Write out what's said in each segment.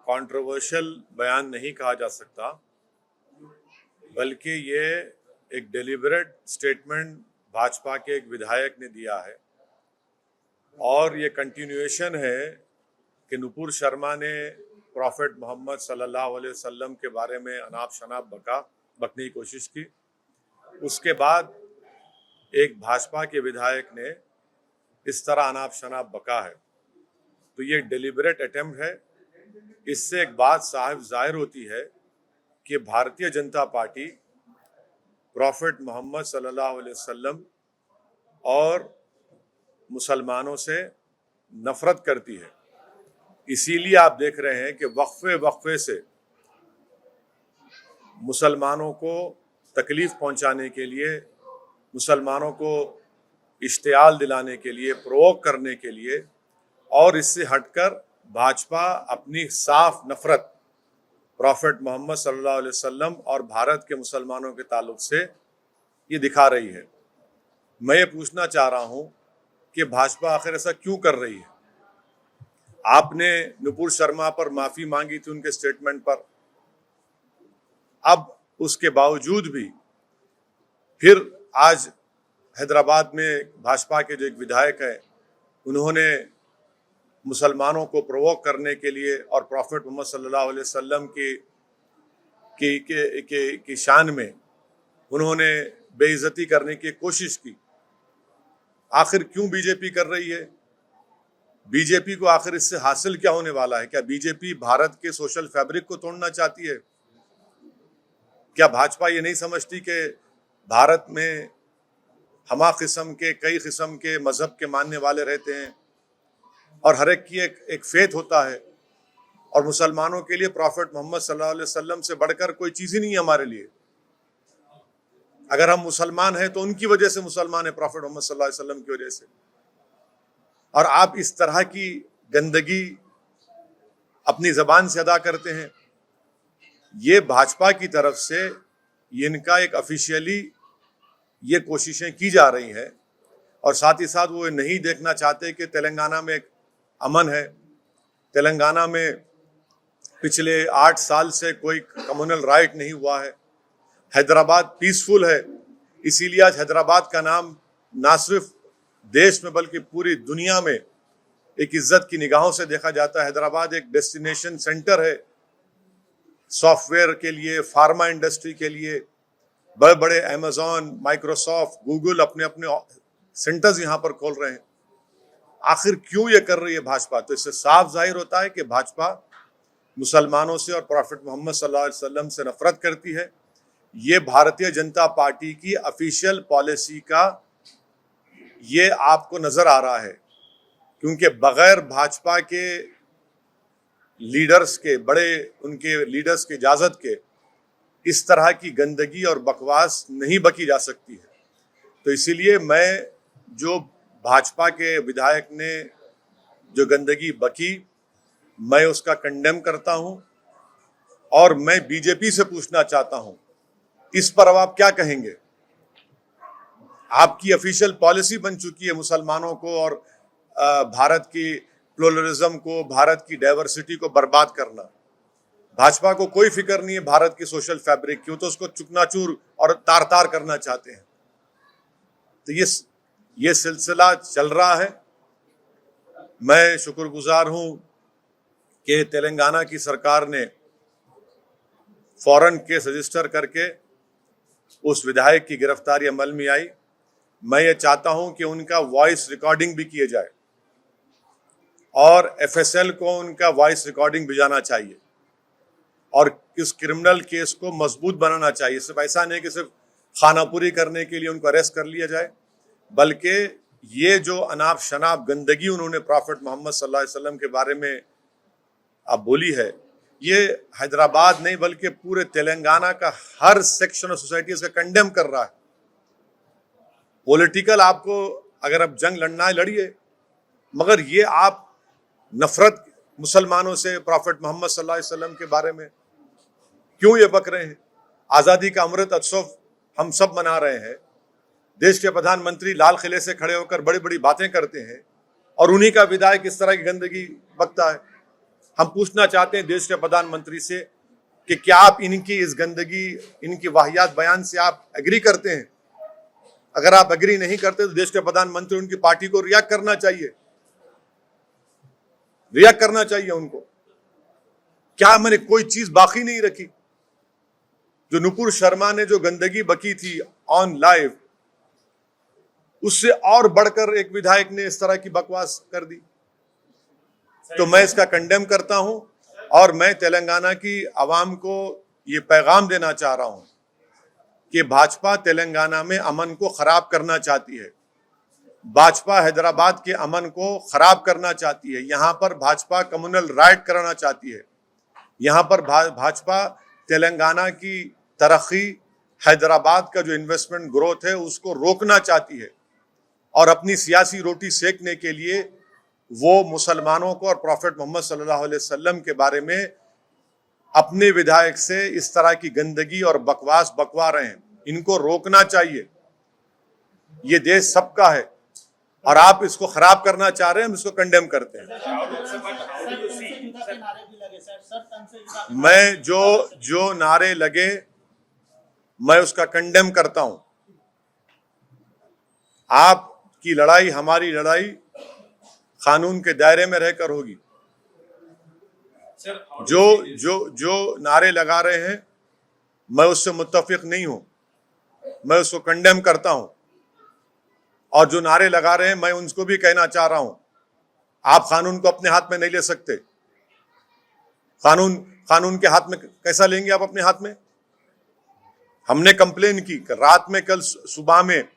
Controversial बयान नहीं कहा जा सकता, बल्कि ये एक डेलिबरेट स्टेटमेंट भाजपा के एक विधायक ने दिया है और ये कंटिन्यूएशन है कि नुपुर शर्मा ने प्रॉफेट मोहम्मद सल्लल्लाहु अलैहि वसल्लम के बारे में अनाप शनाप बकने की कोशिश की। उसके बाद एक भाजपा के विधायक ने इस तरह अनाप शनाप बका है, तो ये डेलिबरेट अटेम्प्ट है। इससे एक बात साफ जाहिर होती है कि भारतीय जनता पार्टी प्रॉफेट मोहम्मद सल्लल्लाहु अलैहि वसल्लम और मुसलमानों से नफरत करती है। इसीलिए आप देख रहे हैं कि वक्फे से मुसलमानों को तकलीफ पहुंचाने के लिए, मुसलमानों को इश्तियाल दिलाने के लिए, प्रोवोक करने के लिए, और इससे हटकर भाजपा अपनी साफ नफरत प्रॉफेट मोहम्मद सल्लल्लाहु अलैहि वसल्लम और भारत के मुसलमानों के ताल्लुक से ये दिखा रही है। मैं ये पूछना चाह रहा हूँ कि भाजपा आखिर ऐसा क्यों कर रही है? आपने नुपुर शर्मा पर माफी मांगी थी उनके स्टेटमेंट पर, अब उसके बावजूद भी फिर आज हैदराबाद में भाजपा के जो एक विधायक है, उन्होंने मुसलमानों को प्रोवोक करने के लिए और प्रॉफेट मोहम्मद सल्लल्लाहु अलैहि वसल्लम की शान में उन्होंने बेइज्जती करने की कोशिश की। आखिर क्यों बीजेपी कर रही है? बीजेपी को आखिर इससे हासिल क्या होने वाला है? क्या बीजेपी भारत के सोशल फैब्रिक को तोड़ना चाहती है? क्या भाजपा ये नहीं समझती कि भारत में हमा किस्म के, कई किस्म के मजहब के मानने वाले रहते हैं और हर एक की एक फेथ होता है, और मुसलमानों के लिए प्रॉफेट मोहम्मद सल्लल्लाहु अलैहि वसल्लम से बढ़कर कोई चीज ही नहीं है हमारे लिए। अगर हम मुसलमान हैं तो उनकी वजह से मुसलमान है, प्रॉफेट मोहम्मद सल्लल्लाहु अलैहि वसल्लम की वजह से। और आप इस तरह की गंदगी अपनी जबान से अदा करते हैं। ये भाजपा की तरफ से इनका एक ऑफिशियली ये कोशिशें की जा रही हैं, और साथ ही साथ वो नहीं देखना चाहते कि तेलंगाना में एक अमन है। तेलंगाना में पिछले 8 साल से कोई कम्युनल राइट नहीं हुआ है। हैदराबाद पीसफुल है, इसीलिए आज हैदराबाद का नाम ना सिर्फ देश में बल्कि पूरी दुनिया में एक इज्जत की निगाहों से देखा जाता है। हैदराबाद एक डेस्टिनेशन सेंटर है सॉफ्टवेयर के लिए, फार्मा इंडस्ट्री के लिए। बड़े बड़े अमेजॉन, माइक्रोसॉफ्ट, गूगल अपने अपने सेंटर्स यहाँ पर खोल रहे हैं। आखिर क्यों ये कर रही है भाजपा? तो इससे साफ जाहिर होता है कि भाजपा मुसलमानों से और प्रॉफेट मोहम्मद सल्लल्लाहु अलैहि वसल्लम से नफरत करती है। ये भारतीय जनता पार्टी की ऑफिशियल पॉलिसी का ये आपको नजर आ रहा है, क्योंकि बगैर भाजपा के लीडर्स के, बड़े उनके लीडर्स की इजाजत के इस तरह की गंदगी और बकवास नहीं बकी जा सकती है। तो इसीलिए मैं, जो भाजपा के विधायक ने जो गंदगी बकी, मैं उसका कंडेम करता हूं, और मैं बीजेपी से पूछना चाहता हूं इस पर अब आप क्या कहेंगे? आपकी ऑफिशियल पॉलिसी बन चुकी है मुसलमानों को और भारत की प्लुरलिज्म को, भारत की डाइवर्सिटी को बर्बाद करना। भाजपा को कोई फिक्र नहीं है भारत की सोशल फैब्रिक की, तो उसको चुकनाचूर और तार तार करना चाहते हैं। तो ये सिलसिला चल रहा है। मैं शुक्रगुजार हूं कि तेलंगाना की सरकार ने फौरन केस रजिस्टर करके उस विधायक की गिरफ्तारी अमल में आई। मैं ये चाहता हूं कि उनका वॉइस रिकॉर्डिंग भी किए जाए और एफएसएल को उनका वॉइस रिकॉर्डिंग भिजाना चाहिए, और इस क्रिमिनल केस को मजबूत बनाना चाहिए। सिर्फ ऐसा नहीं कि सिर्फ खानापुरी करने के लिए उनको अरेस्ट कर लिया जाए, बल्कि ये जो अनाप शनाप गंदगी उन्होंने प्रॉफेट मोहम्मद सल्लल्लाहु अलैहि वसल्लम के बारे में अब बोली है, ये हैदराबाद नहीं बल्कि पूरे तेलंगाना का हर सेक्शन ऑफ सोसाइटी इसका कंडेम कर रहा है। पॉलिटिकल आपको अगर अब जंग लड़ना है लड़िए, मगर ये आप नफरत मुसलमानों से, प्रॉफेट मोहम्मद सल्लल्लाहु अलैहि वसल्लम के बारे में क्यों ये बक रहे हैं? आज़ादी का अमृत उत्सव हम सब मना रहे हैं। देश के प्रधानमंत्री लाल किले से खड़े होकर बड़ी बड़ी बातें करते हैं, और उन्हीं का विधायक इस तरह की गंदगी बकता है। हम पूछना चाहते हैं देश के प्रधानमंत्री से कि क्या आप इनकी इस गंदगी, इनकी वाहियात बयान से आप एग्री करते हैं? अगर आप एग्री नहीं करते तो देश के प्रधानमंत्री, उनकी पार्टी को रिएक्ट करना चाहिए, रिएक्ट करना चाहिए उनको। क्या मैंने कोई चीज बाकी नहीं रखी? जो नुपुर शर्मा ने जो गंदगी बकी थी ऑन लाइव, उससे और बढ़कर एक विधायक ने इस तरह की बकवास कर दी। तो मैं इसका कंडेम करता हूं और मैं तेलंगाना की आवाम को ये पैगाम देना चाह रहा हूं कि भाजपा तेलंगाना में अमन को खराब करना चाहती है। भाजपा हैदराबाद के अमन को खराब करना चाहती है। यहां पर भाजपा कम्युनल राइट कराना चाहती है। यहां पर भाजपा तेलंगाना की तरक्की, हैदराबाद का जो इन्वेस्टमेंट ग्रोथ है उसको रोकना चाहती है और अपनी सियासी रोटी सेकने के लिए वो मुसलमानों को और प्रॉफेट मोहम्मद सल्लल्लाहु अलैहि वसल्लम के बारे में अपने विधायक से इस तरह की गंदगी और बकवास बकवा रहे हैं। इनको रोकना चाहिए। ये देश सबका है और आप इसको खराब करना चाह रहे हैं, हम इसको कंडेम करते हैं। मैं जो नारे लगे मैं उसका कंडेम करता हूं। आपकी लड़ाई, हमारी लड़ाई कानून के दायरे में रहकर होगी। जो नारे लगा रहे हैं मैं उससे मुत्तफिक नहीं हूं, मैं उसको कंडेम करता हूं। और जो नारे लगा रहे हैं मैं उनको भी कहना चाह रहा हूं, आप कानून को अपने हाथ में नहीं ले सकते। कानून के हाथ में कैसा लेंगे आप अपने हाथ में? हमने कंप्लेन की रात में, कल सुबह में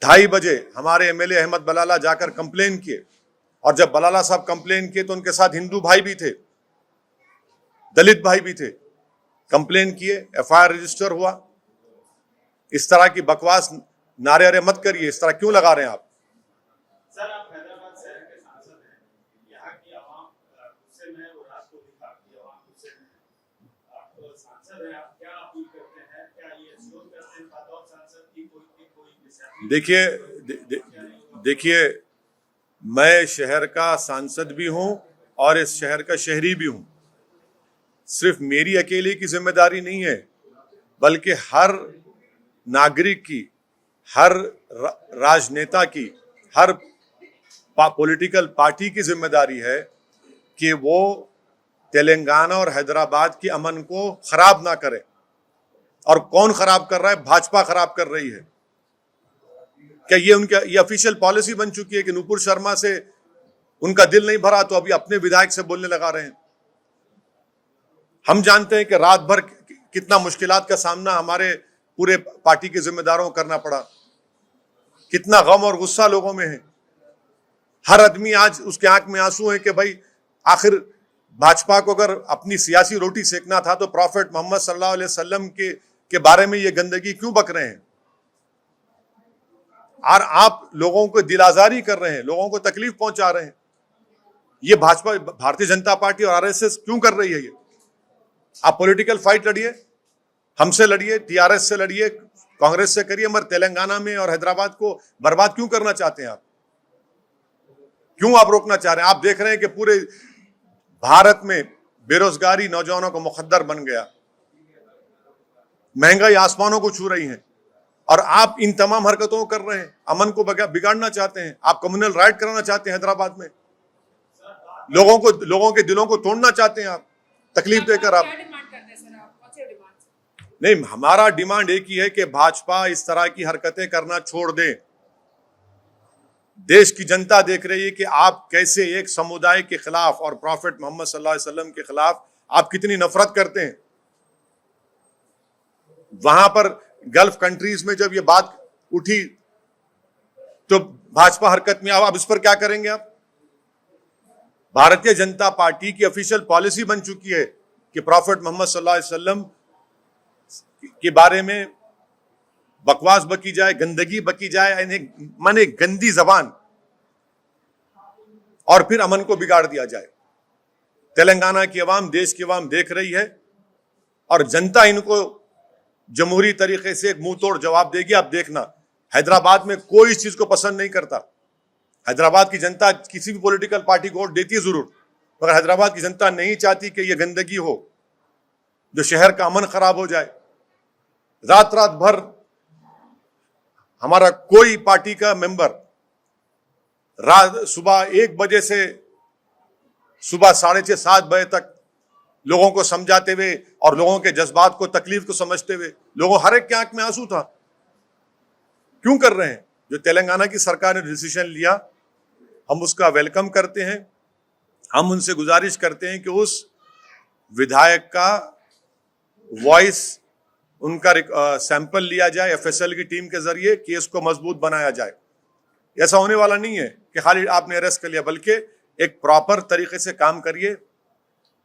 2:30 बजे हमारे एमएलए अहमद बलाला जाकर कंप्लेन किए और जब बलाला साहब कंप्लेन किए तो उनके साथ हिंदू भाई भी थे, दलित भाई भी थे। कंप्लेन किए, एफआईआर रजिस्टर हुआ। इस तरह की बकवास नारे अरे मत करिए। इस तरह क्यों लगा रहे हैं आप? सर, आप हैदराबाद शहर के सांसद हैं। यहाँ की आवाम गुस्से में है, वो रात को भी काफी आवाम गुस्से में है। आप सांसद हैं, आप क्या अपील करते हैं? क्या ये एश्योर करते हैं बतौर सांसद की कोई देखिए, मैं शहर का सांसद भी हूं और इस शहर का शहरी भी हूं। सिर्फ मेरी अकेले की जिम्मेदारी नहीं है, बल्कि हर नागरिक की, हर राजनेता की, हर पॉलिटिकल पार्टी की जिम्मेदारी है कि वो तेलंगाना और हैदराबाद के अमन को खराब ना करे। और कौन खराब कर रहा है? भाजपा खराब कर रही है। क्या ये ऑफिशियल पॉलिसी बन चुकी है कि नुपुर शर्मा से उनका दिल नहीं भरा तो अभी अपने विधायक से बोलने लगा रहे हैं? हम जानते हैं कि रात भर कितना मुश्किलात का सामना हमारे पूरे पार्टी के जिम्मेदारों को करना पड़ा, कितना गम और गुस्सा लोगों में है। हर आदमी आज उसके आंख में आंसू है कि भाई आखिर भाजपा को अगर अपनी सियासी रोटी सेकना था तो प्रॉफेट मोहम्मद सल्लल्लाहु अलैहि वसल्लम के बारे में ये गंदगी क्यों बक रहे हैं? और आप लोगों को दिल आजारी कर रहे हैं, लोगों को तकलीफ पहुंचा रहे हैं। ये भाजपा, भारतीय जनता पार्टी और आरएसएस क्यों कर रही है ये? आप पॉलिटिकल फाइट लड़िए, हमसे लड़िए, टीआरएस से लड़िए, कांग्रेस से करिए, मगर तेलंगाना में और हैदराबाद को बर्बाद क्यों करना चाहते हैं आप? क्यों आप रोकना चाह रहे हैं? आप देख रहे हैं कि पूरे भारत में बेरोजगारी नौजवानों का मुखद्दर बन गया, महंगाई आसमानों को छू रही है और आप इन तमाम हरकतों को कर रहे हैं। अमन को बिगाड़ना चाहते हैं, आप कम्युनल राइट कराना चाहते हैं हैदराबाद में, लोगों के दिलों को तोड़ना चाहते हैं आप, तकलीफ देकर आप। नहीं, हमारा डिमांड एक ही है कि भाजपा इस तरह की हरकतें करना छोड़ दे। देश की जनता देख रही है कि आप कैसे एक समुदाय के खिलाफ और प्रॉफेट मोहम्मद सल्लल्लाहु अलैहि वसल्लम के खिलाफ आप कितनी नफरत करते हैं। वहां पर गल्फ कंट्रीज में जब ये बात उठी तो भाजपा हरकत में, अब इस पर क्या करेंगे आप? भारतीय जनता पार्टी की ऑफिशियल पॉलिसी बन चुकी है कि प्रॉफेट मोहम्मद सल्लल्लाहु अलैहि वसल्लम के बारे में बकवास बकी जाए, गंदगी बकी जाए, माने गंदी जबान, और फिर अमन को बिगाड़ दिया जाए। तेलंगाना की आवाम, देश की आवाम देख रही है और जनता इनको जमहूरी तरीके से एक मुंह तोड़ जवाब देगी। आप देखना, हैदराबाद में कोई इस चीज को पसंद नहीं करता। हैदराबाद की जनता किसी भी पॉलिटिकल पार्टी को वोट देती है जरूर, मगर हैदराबाद की जनता नहीं चाहती कि यह गंदगी हो, जो शहर का अमन खराब हो जाए। रात रात भर हमारा कोई पार्टी का मेंबर रात सुबह 1 बजे से सुबह 6:30-7 बजे तक लोगों को समझाते हुए और लोगों के जज्बात को, तकलीफ को समझते हुए, लोगों हर एक की आंख में आंसू था। क्यों कर रहे हैं? जो तेलंगाना की सरकार ने डिसीजन लिया, हम उसका वेलकम करते हैं। हम उनसे गुजारिश करते हैं कि उस विधायक का वॉइस, उनका सैंपल लिया जाए एफएसएल की टीम के जरिए, केस को मजबूत बनाया जाए। ऐसा होने वाला नहीं है कि खाली आपने अरेस्ट कर लिया, बल्कि एक प्रॉपर तरीके से काम करिए।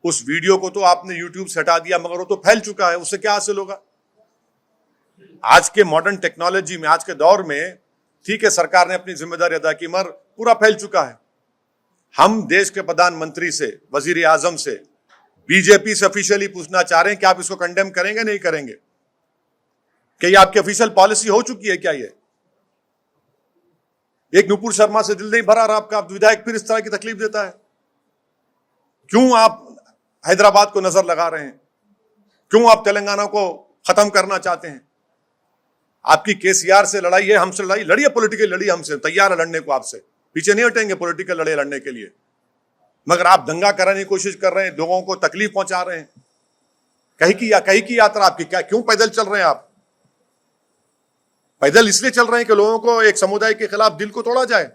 उस वीडियो को तो आपने यूट्यूब से हटा दिया, मगर वो तो फैल चुका है, उससे क्या हासिल होगा? आज के मॉडर्न टेक्नोलॉजी में, आज के दौर में, ठीक है सरकार ने अपनी जिम्मेदारी अदा की, मगर पूरा फैल चुका है। हम देश के प्रधानमंत्री से, वजीर आजम से, बीजेपी से ऑफिशियली पूछना चाह रहे हैं कि आप इसको कंडेम करेंगे नहीं करेंगे? क्या ये आपकी ऑफिशियल पॉलिसी हो चुकी है क्या? ये एक नुपुर शर्मा से दिल नहीं भरा रहा आपका, आप विधायक फिर इस तरह की तकलीफ देता है। क्यों आप हैदराबाद को नजर लगा रहे हैं? क्यों आप तेलंगाना को खत्म करना चाहते हैं? आपकी केसीआर से लड़ाई है, हमसे लड़ाई लड़िए, पॉलिटिकल लड़िए, हमसे तैयार है लड़ने को, आपसे पीछे नहीं हटेंगे पॉलिटिकल लड़ाई लड़ने के लिए। मगर आप दंगा कराने की कोशिश कर रहे हैं, लोगों को तकलीफ पहुंचा रहे हैं। कहीं की यात्रा आपकी, क्या क्यों पैदल चल रहे हैं आप? पैदल इसलिए चल रहे हैं कि लोगों को एक समुदाय के खिलाफ दिल को तोड़ा जाए।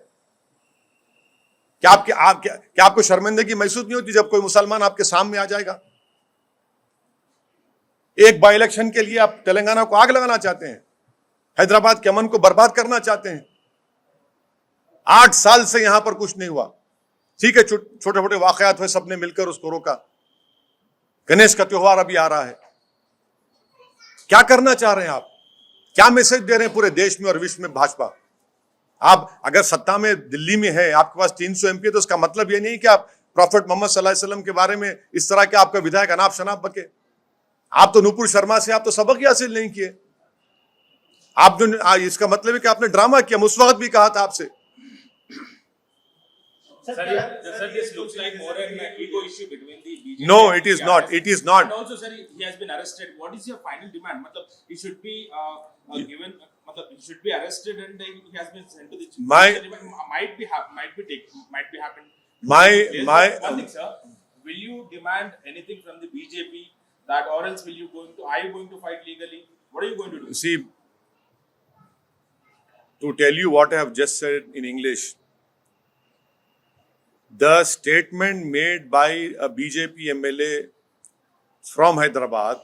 क्या आपको शर्मिंदगी महसूस नहीं होती जब कोई मुसलमान आपके सामने आ जाएगा? एक बाई इलेक्शन के लिए आप तेलंगाना को आग लगाना चाहते हैं, हैदराबाद के अमन को बर्बाद करना चाहते हैं। 8 साल से यहां पर कुछ नहीं हुआ। ठीक है, छोटे छोटे वाकयात हुए, सबने मिलकर उसको रोका। गणेश का त्योहार अभी आ रहा है। क्या करना चाह रहे हैं आप? क्या मैसेज दे रहे हैं पूरे देश में और विश्व में भाजपा? आप अगर सत्ता में दिल्ली में है, आपके पास 300 एमपी, तो इसका मतलब यह नहीं कि आप प्रॉफेट मोहम्मद सल्लल्लाहु अलैहि वसल्लम के बारे में इस तरह के आपका विधायक अनाप शनाप बके। आप तो नुपुर शर्मा से आप तो सबक ही हासिल नहीं किए। आप जो, इसका मतलब है कि आपने ड्रामा किया। उस वक्त भी कहा था आपसे। Sir, this looks like more an ego issue between the BJP. No, it is not. It is not. And also, sir, he has been arrested. What is your final demand? Matlab, he should be given. Matlab, he should be arrested, and he has been sent to the. Might be happen. My. One thing, sir. Will you demand anything from the BJP? That, or else are you going to fight legally? What are you going to do? See, to tell you what I have just said in English. The statement made by a BJP MLA from Hyderabad,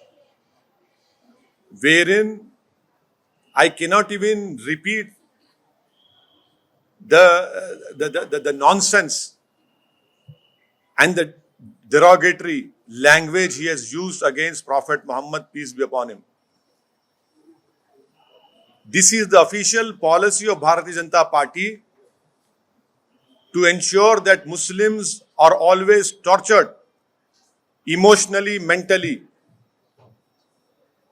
wherein I cannot even repeat the nonsense and the derogatory language he has used against Prophet Muhammad, peace be upon him. This is the official policy of Bharatiya Janata Party, to ensure that Muslims are always tortured emotionally, mentally,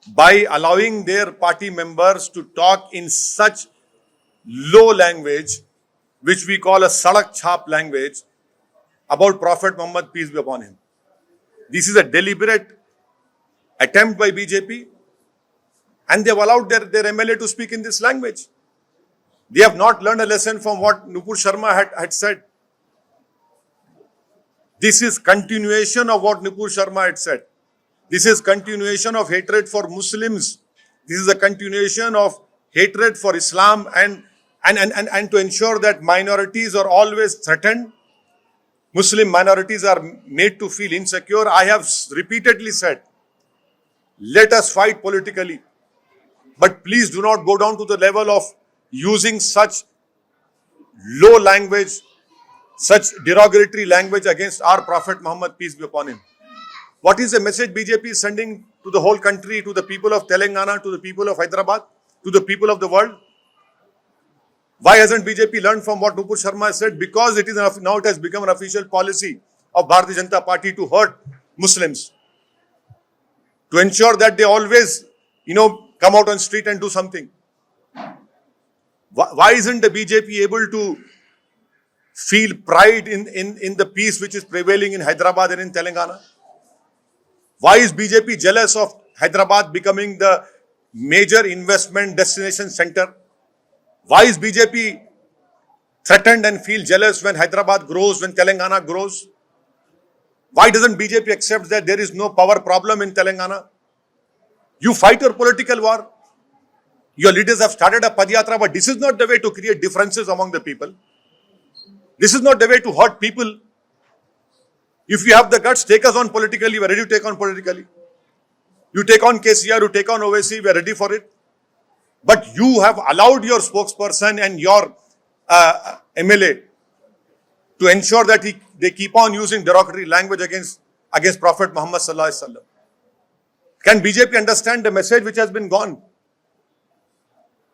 by allowing their party members to talk in such low language, which we call a sadak chhap language, about Prophet Muhammad, peace be upon him. This is a deliberate attempt by BJP, and they have allowed their MLA to speak in this language. They have not learned a lesson from what Nupur Sharma had said. This is continuation of what Nupur Sharma had said. This is continuation of hatred for Muslims. This is a continuation of hatred for Islam and to ensure that minorities are always threatened. Muslim minorities are made to feel insecure. I have repeatedly said, let us fight politically, but please do not go down to the level of using such low language, such derogatory language against our Prophet Muhammad, peace be upon him. What is the message BJP is sending to the whole country, to the people of Telangana, to the people of Hyderabad, to the people of the world? Why hasn't BJP learned from what Nupur Sharma said? Because now it has become an official policy of Bharatiya Janata Party to hurt Muslims, to ensure that they always, come out on street and do something. Why isn't the BJP able to feel pride in the peace which is prevailing in Hyderabad and in Telangana? Why is BJP jealous of Hyderabad becoming the major investment destination center? Why is BJP threatened and feel jealous when Hyderabad grows, when Telangana grows? Why doesn't BJP accept that there is no power problem in Telangana? You fight your political war. Your leaders have started a Padyatra, but this is not the way to create differences among the people. This is not the way to hurt people. If you have the guts, take us on politically. We are ready to take on politically. You take on KCR, you take on OVC, we are ready for it. But you have allowed your spokesperson and your MLA to ensure that they keep on using derogatory language against Prophet Muhammad sallallahu alaihi wasallam. Can BJP understand the message which has been gone?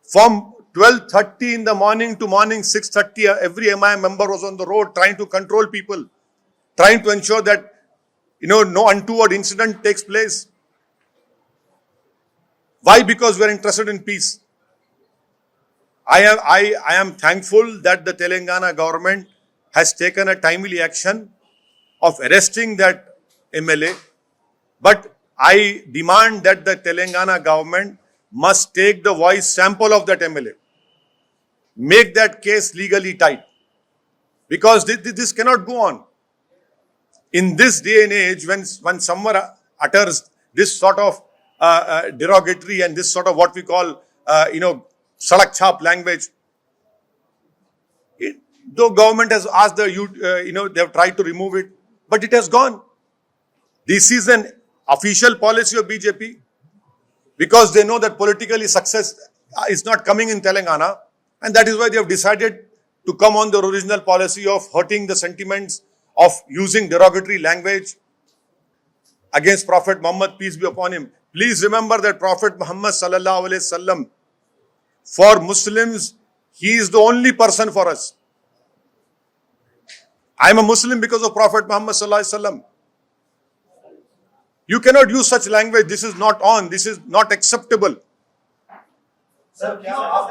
From 12:30 in the morning to morning 6:30, every MI member was on the road trying to control people, trying to ensure that no untoward incident takes place. Why? Because we are interested in peace. I am thankful that the Telangana government has taken a timely action of arresting that MLA, but I demand that the Telangana government must take the voice sample of that MLA. Make that case legally tight. Because this cannot go on. In this day and age, when someone utters this sort of derogatory and this sort of what we call, sadak chhap language, though government has asked they have tried to remove it, but it has gone. This is an official policy of BJP because they know that politically success is not coming in Telangana, and that is why they have decided to come on the original policy of hurting the sentiments, of using derogatory language against Prophet Muhammad, peace be upon him. Please remember that Prophet Muhammad sallallahu alaihi wasallam, for Muslims, he is the only person for us. I am a Muslim because of Prophet Muhammad sallallahu alaihi wasallam. You cannot use such language. This is not on. This is not acceptable. Sir क्या आप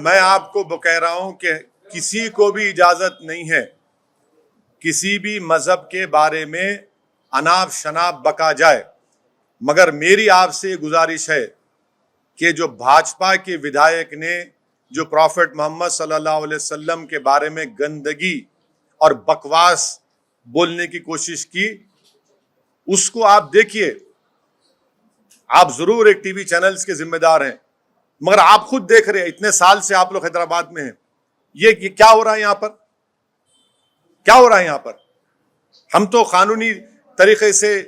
मैं आपको कह रहा हूं कि किसी को भी इजाजत नहीं है किसी भी मजहब के बारे में अनाप शनाप बका जाए, मगर मेरी आपसे गुजारिश है कि जो भाजपा के विधायक ने जो प्रॉफेट मोहम्मद सल्लल्लाहु अलैहि वसल्लम के बारे में गंदगी और बकवास बोलने की कोशिश की, उसको आप देखिए। आप जरूर एक टीवी चैनल्स के जिम्मेदार हैं, मगर आप खुद देख रहे हैं, इतने साल से आप लोग हैदराबाद में हैं, ये क्या हो रहा है यहाँ पर? क्या हो रहा है यहाँ पर? हम तो कानूनी तरीके से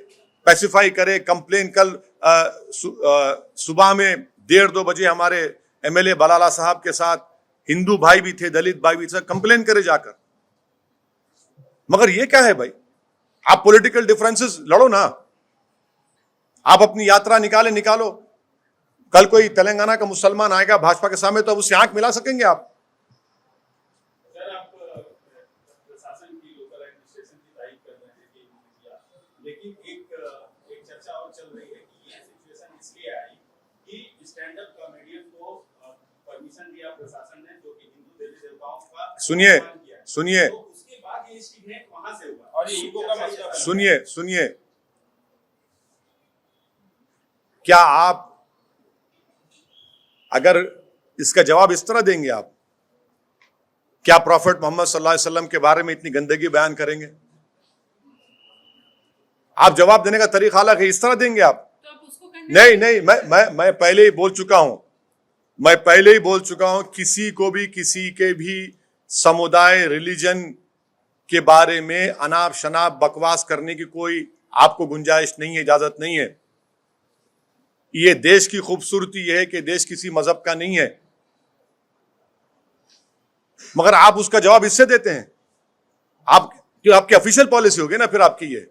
पैसिफाई करें, कंप्लेन। कल सुबह में 1:30-2 बजे हमारे एमएलए बलाला साहब के साथ हिंदू भाई भी थे, दलित भाई भी थे, कंप्लेन करे जाकर। मगर ये क्या है भाई? आप पॉलिटिकल डिफरेंसेस लड़ो ना, आप अपनी यात्रा निकालो। कल कोई तेलंगाना का मुसलमान आएगा भाजपा के सामने तो अब उससे आंख मिला सकेंगे आप? सर, आप प्रशासन की लोकल एडमिनिस्ट्रेशन की तारीफ कर रहे हैं कि लेकिन एक चर्चा और चल रही है कि ये सिचुएशन इसलिए आई कि स्टैंड अप कॉमेडियन को परमिशन दिया प्रशासन ने, जो कि हिंदू देवी देवताओं का सुनिए तो उसके बाद ये स्टिग्मेट वहां से हुआ और ये ईगो का मसला। सुनिए, क्या आप अगर इसका जवाब इस तरह देंगे, आप क्या प्रॉफेट मोहम्मद सल्लल्लाहु अलैहि वसल्लम के बारे में इतनी गंदगी बयान करेंगे? आप जवाब देने का तरीका अलग है, इस तरह देंगे आप? नहीं, मैं पहले ही बोल चुका हूं, किसी को भी किसी के भी समुदाय, रिलीजन के बारे में अनाप शनाप बकवास करने की कोई आपको गुंजाइश नहीं है, इजाजत नहीं है। ये देश की खूबसूरती यह है कि देश किसी मजहब का नहीं है, मगर आप उसका जवाब इससे देते हैं। आपकी ऑफिशियल पॉलिसी होगी ना फिर आपकी ये।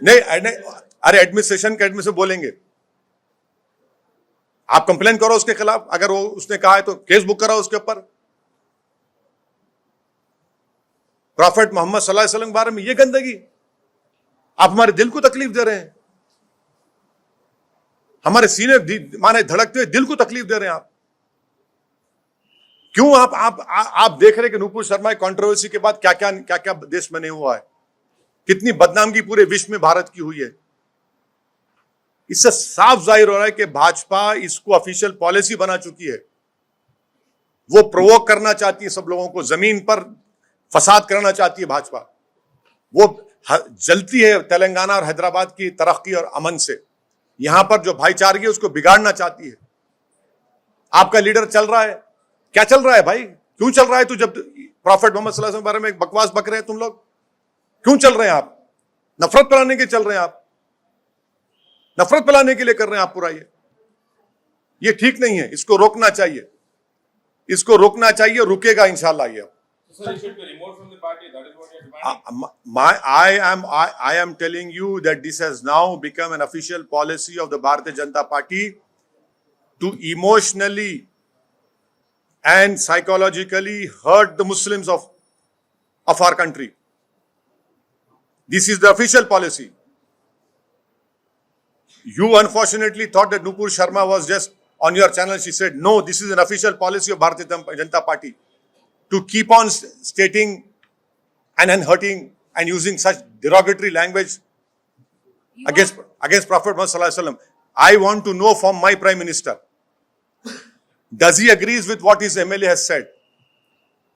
नहीं, अरे एडमिनिस्ट्रेशन के एडमिनिस्ट्रेशन बोलेंगे, आप कंप्लेन करो उसके खिलाफ, अगर वो उसने कहा है तो केस बुक कराओ उसके ऊपर। प्रॉफेट मोहम्मद सल्लल्लाहु अलैहि वसल्लम के बारे में ये गंदगी, आप हमारे दिल को तकलीफ दे रहे हैं। हमारे सीने माने धड़कते हुए दिल को तकलीफ दे रहे हैं आप। क्यों आप देख रहे हैं कि नुपुर शर्मा की कंट्रोवर्सी के बाद क्या क्या देश में नहीं हुआ है, कितनी बदनामी पूरे विश्व में भारत की हुई है। इससे साफ जाहिर हो रहा है कि भाजपा इसको ऑफिशियल पॉलिसी बना चुकी है। वो प्रोवोक करना चाहती है सब लोगों को, जमीन पर फसाद करना चाहती है भाजपा। वो जलती है तेलंगाना और हैदराबाद की तरक्की और अमन से। यहां पर जो भाईचारगी है उसको बिगाड़ना चाहती है। आपका लीडर चल रहा है, क्या चल रहा है भाई? क्यों चल रहा है? तू जब प्रॉफेट मोहम्मद सल्लल्लाहु अलैहि वसल्लम के बारे में बकवास बक रहे हैं तुम लोग, क्यों चल रहे हैं आप? नफरत फैलाने के चल रहे हैं आप, नफरत फैलाने के लिए कर रहे हैं आप पूरा। ये ठीक नहीं है, इसको रोकना चाहिए, इसको रोकना चाहिए, रुकेगा इंशाल्लाह ये। So he should be removed from the party. That is what you are demanding. I am telling you that this has now become an official policy of the Bharatiya Janata Party to emotionally and psychologically hurt the Muslims of our country. This is the official policy. You unfortunately thought that Nupur Sharma was just on your channel. She said, no, this is an official policy of Bharatiya Janata Party to keep on stating and hurting and using such derogatory language against Prophet Muhammad Sallallahu Alaihi Wasallam. I want to know from my Prime Minister, does he agrees with what his MLA has said?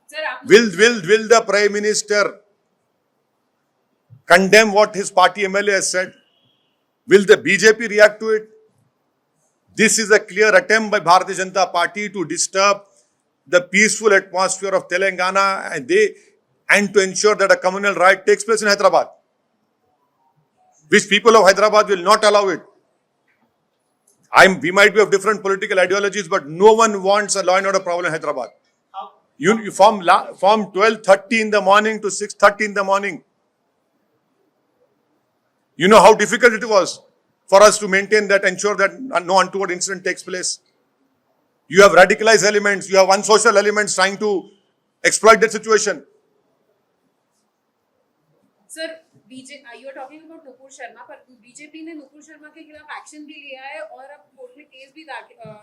Sir, Will the Prime Minister condemn what his party MLA has said? Will the BJP react to it? This is a clear attempt by Bharatiya Janata Party to disturb the peaceful atmosphere of Telangana and to ensure that a communal riot takes place in Hyderabad, which people of Hyderabad will not allow it. We might be of different political ideologies, but no one wants a law and order problem in Hyderabad. You from 12:30 in the morning to 6:30 in the morning. You know how difficult it was for us to maintain that, ensure that no untoward incident takes place. You have radicalized elements, you have unsocial elements trying to exploit that situation. sir, you are talking about Nupur Sharma, पर BJP ने Nupur Sharma के खिलाफ action भी लिया है और अब court में केस भी दर्ज किया है।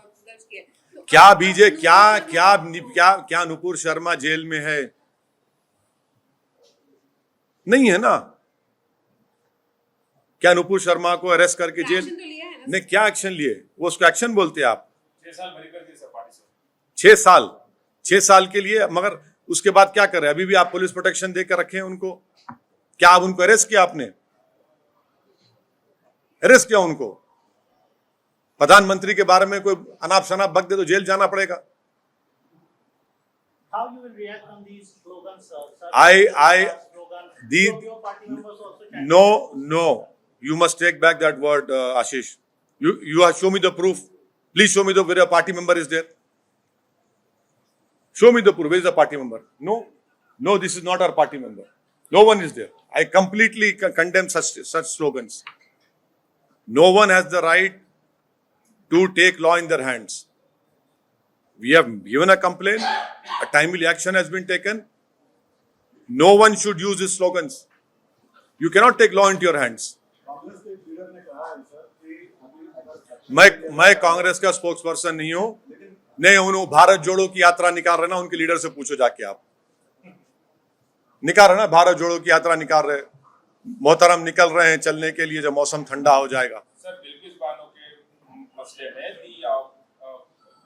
तो क्या नुपुर शर्मा जेल में है? नहीं है ना? क्या नुपुर शर्मा को अरेस्ट करके जेल एक्शन तो लिया है ना? ने क्या एक्शन लिए? वो उसको एक्शन बोलते हैं आप? 6 साल बरी कर दिए सर पार्टी से। 6 साल के लिए, मगर उसके बाद क्या कर रहे हैं? अभी भी आप पुलिस प्रोटेक्शन देकर रखे हैं उनको? क्या आप उनको अरेस्ट किया? आपने अरेस्ट किया उनको? प्रधानमंत्री के बारे में कोई अनाप शनाप बक दे तो जेल जाना पड़ेगा। How you will react on these slogans, sir? Your party members also chanted. No. You must take back that word, Ashish. You have show me the proof. Please show me where a party member is there. Show me the proof. Where is the party member? No, this is not our party member. No one is there. I completely condemn such slogans. No one has the right to take law in their hands. We have given a complaint. A timely action has been taken. No one should use these slogans. You cannot take law into your hands. मैं कांग्रेस का spokes person नहीं हूं। नहीं, उन्होंने भारत जोड़ो की यात्रा निकाल रहे ना, उनके लीडर से पूछो जाके। आप निकाल रहे ना, भारत जोड़ो की यात्रा निकाल रहे, मोहतरम निकल रहे हैं चलने के लिए जब मौसम ठंडा हो जाएगा। सर, बिल्किस बानो के मसले में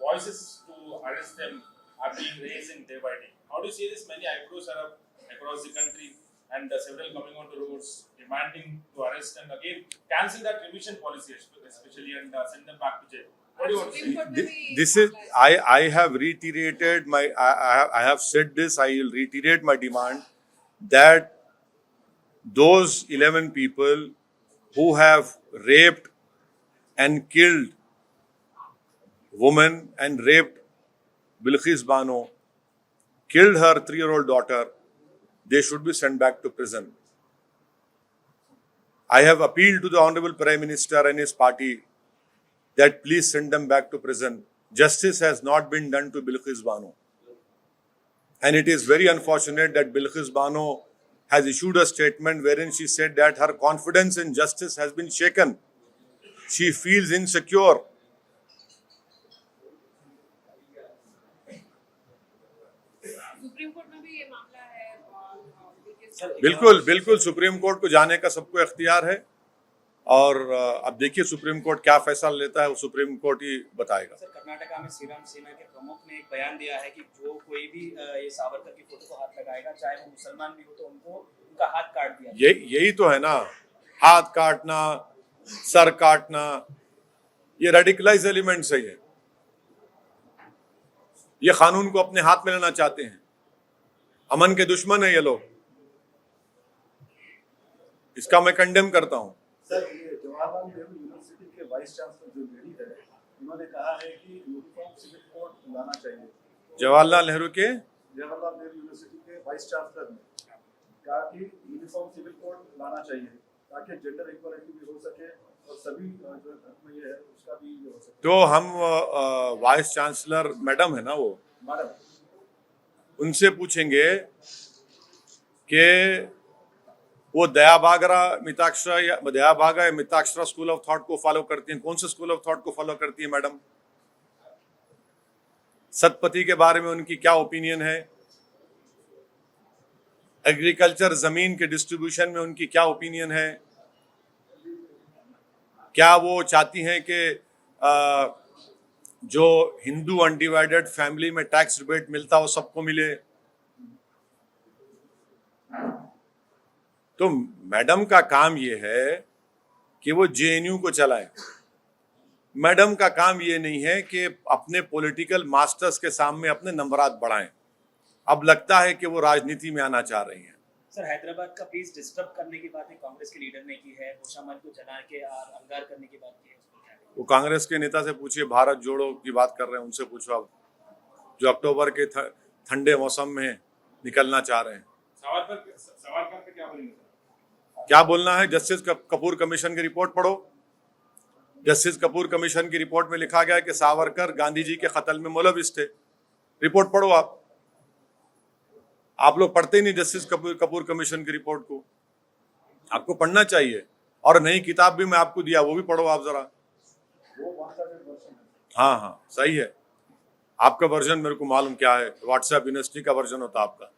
voices to arrest them are being raised in day by day. How do you see this? Many eyebrows are up across the country and several coming on the roads demanding to arrest and again cancel that remission policy especially and send them back to jail. What do you want to say? This is I have reiterated I have said this. I will reiterate my demand that those 11 people who have raped and killed woman and raped Bilqis Bano, killed her 3-year-old daughter, they should be sent back to prison. I have appealed to the Honorable Prime Minister and his party that please send them back to prison. Justice has not been done to Bilqis Bano. And it is very unfortunate that Bilqis Bano has issued a statement wherein she said that her confidence in justice has been shaken. she feels insecure. Supreme court में भी ये मामला है बिल्कुल बिल्कुल supreme court को जाने का सबको इख्तियार है और अब देखिए सुप्रीम कोर्ट क्या फैसला लेता है वो सुप्रीम कोर्ट ही बताएगा। सर कर्नाटका में श्रीराम सेना के प्रमुख ने एक बयान दिया है कि जो कोई भी ये सावरकर की फोटो को हाथ लगाएगा चाहे वो मुसलमान भी हो तो उनको उनका हाथ काट दिया। यही तो है ना, हाथ काटना, सर काटना, ये रेडिकलाइज एलिमेंट्स है। ये कानून को अपने हाथ में लेना चाहते हैं। अमन के दुश्मन है ये लोग, इसका मैं कंडेम करता हूं। सर ये जवाहरलाल नेहरू यूनिवर्सिटी के वाइस चांसलर जो लेडी है उन्होंने कहा है कि यूनिफॉर्म सिविल कोड लाना चाहिए। जवाहरलाल नेहरू यूनिवर्सिटी के वाइस चांसलर ने कहा कि यूनिफॉर्म सिविल कोड लाना चाहिए ताकि जेंडर इक्वालिटी भी हो सके और सभी जो धर्म ये है उसका भी ये हो सके। तो हम वाइस चांसलर मैडम है ना, वो मैडम उनसे पूछेंगे कि वो दयाभागा या मिताक्षरा स्कूल ऑफ थॉट को फॉलो करती हैं। कौन से स्कूल ऑफ थॉट को फॉलो करती है मैडम? सतपथी के बारे में उनकी क्या ओपिनियन है? एग्रीकल्चर जमीन के डिस्ट्रीब्यूशन में उनकी क्या ओपिनियन है? क्या वो चाहती हैं कि जो हिंदू अनडिवाइडेड फैमिली में टैक्स रिबेट मिलता हो सबको मिले? तो मैडम का काम ये है कि वो जेएनयू को चलाए। मैडम का काम ये नहीं है कि अपने पॉलिटिकल मास्टर्स के सामने अपने नंबरात बढ़ाएं। अब लगता है कि वो राजनीति में आना चाह रही हैं। सर हैदराबाद का पीस डिस्टर्ब करने की बात कांग्रेस के लीडर ने की है, गोशामल को जला के अंगार करने की बात की है। वो कांग्रेस के नेता से पूछिए, भारत जोड़ो की बात कर रहे हैं, उनसे पूछो आप, जो अक्टूबर के ठंडे मौसम में निकलना चाह रहे हैं। सावरकर पे क्या बोलेंगे? क्या बोलना है? जस्टिस कपूर कमीशन की रिपोर्ट पढ़ो। जस्टिस कपूर कमीशन की रिपोर्ट में लिखा गया कि सावरकर गांधी जी के कत्ल में मुलविस थे। रिपोर्ट पढ़ो आप लोग पढ़ते ही नहीं जस्टिस कपूर कमीशन की रिपोर्ट को। आपको पढ़ना चाहिए। और नई किताब भी मैं आपको दिया, वो भी पढ़ो आप जरा। हाँ सही है। आपका वर्जन मेरे को मालूम क्या है, व्हाट्सएप यूनिवर्सिटी का वर्जन होता आपका।